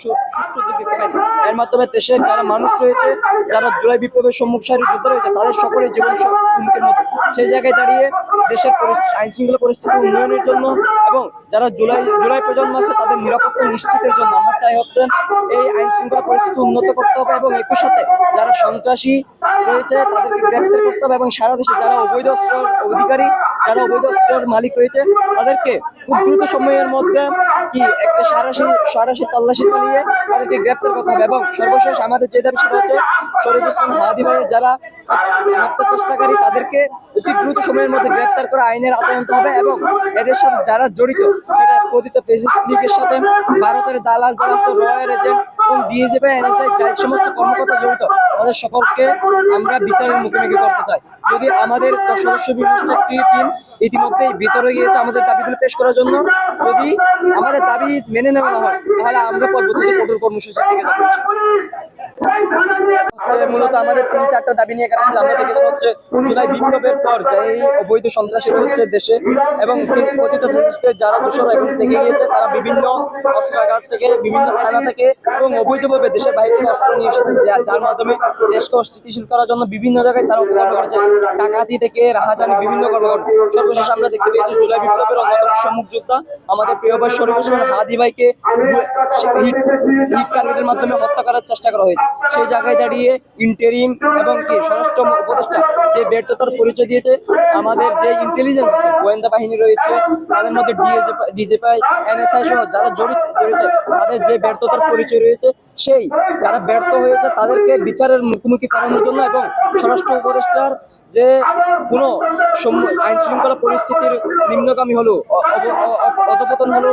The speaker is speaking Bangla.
সুষ্ঠু দিক দেখতে পাই। এর মাধ্যমে দেশের যারা মানুষ রয়েছে, যারা জুলাই বিপ্লবের সম্মুখ সারির যোদ্ধা রয়েছে, তাদের সকলের জীবন হুমকির মধ্যে। সেই জায়গায় দাঁড়িয়ে দেশের আইন শৃঙ্খলা পরিস্থিতি উন্নয়নের জন্য এবং যারা জুলাই প্রজন্ম আছে তাদের নিরাপত্তা নিশ্চিতের জন্য আমরা চাই হচ্ছে এই আইন শৃঙ্খলা পরিস্থিতি উন্নত করতে হবে এবং একই সাথে যারা সন্ত্রাসী রয়েছে তাদেরকে গ্রেপ্তার করতে হবে এবং সারা দেশে যারা অবৈধ অস্ত্রের অধিকারী, যারা অবৈধ অস্ত্রের মালিক রয়েছে তাদেরকে খুব দ্রুত সময়ের মধ্যে একটা সারাশি তল্লাশি চালিয়ে তাদেরকে গ্রেপ্তার করতে হবে। এবং সর্বশেষ আমাদের যে দাবি সেটা হচ্ছে শরীফ ওসমান হাদি ভাইয়ের যারা হত্যা চেষ্টাকারী তাদেরকে অতি দ্রুত সময়ের মধ্যে গ্রেপ্তার করে আইনের আওতায় আনতে হবে এবং এদের সাথে যারা জড়িত সেটা কথিত ফ্যাসিস্ট লীগের সাথে ভারতের দালাল যারা আছে, রয়্যাল এজেন্ট এবং ডিএজিপি এনএসআই যে সমস্ত কর্মকর্তা জড়িত তাদের সকলকে আমরা বিচারের মুখোমুখি করতে চাই। যদি আমাদের 10 সদস্য বিশিষ্ট একটি টিম ইতিমধ্যেই ভিতরে গিয়েছে আমাদের দাবিগুলো পেশ করার জন্য, যদি আমাদের দাবি মেনে নেওয়া না হয় তাহলে আমরা পরবর্তীতে কঠোর কর্মসূচির দিকে যাবো। মূলত আমাদের 3-4টা দাবি নিয়ে এখানে আসলে আমরা দেখেছি হচ্ছে জুলাই বিপ্লবের পর যে এই অবৈধ সন্ত্রাসী রয়েছে দেশে এবং কথিত ফ্যাসিস্টের যারা দোষর এখন থেকে গিয়েছে তারা বিভিন্ন অস্ত্রাগার থেকে, বিভিন্ন থানা থেকে এবং অবৈধভাবে দেশের বাইরে থেকে অস্ত্র নিয়ে এসেছে, যার মাধ্যমে দেশকে অস্থিতিশীল করার জন্য বিভিন্ন জায়গায় তারা অপকর্ম করেছে, ডাকাতি থেকে রাহাজানি বিভিন্ন কর্মকাণ্ড। সর্বশেষ আমরা দেখতে পেয়েছি জুলাই বিপ্লবের অন্যতম সম্মুখ যোদ্ধা আমাদের প্রিয় ভাই শরীফ ওসমান হাদি ভাইকে হিট টার্গেটের মাধ্যমে হত্যা করার চেষ্টা করা হয়েছে। সেই জায়গায় দাঁড়িয়ে ইন্টারিম এবং স্বরাষ্ট্র উপদেষ্টা যে ব্যর্থতার পরিচয় দিয়েছে, আমাদের যে ইন্টেলিজেন্স আছে, গোয়েন্দা বাহিনী রয়েছে, তাদের মধ্যে ডিজিপি এনএসআই সহ যারা জড়িত রয়েছে তাদের যে ব্যর্থতার পরিচয় রয়েছে, সেই যারা ব্যর্থ হয়েছে তাদেরকে বিচারের মুখোমুখি করানোর জন্য এবং স্বরাষ্ট্র উপদেষ্টার যে কোনো আইন শৃঙ্খলা পরিস্থিতির নিম্নগামী হলো, অধপতন হলো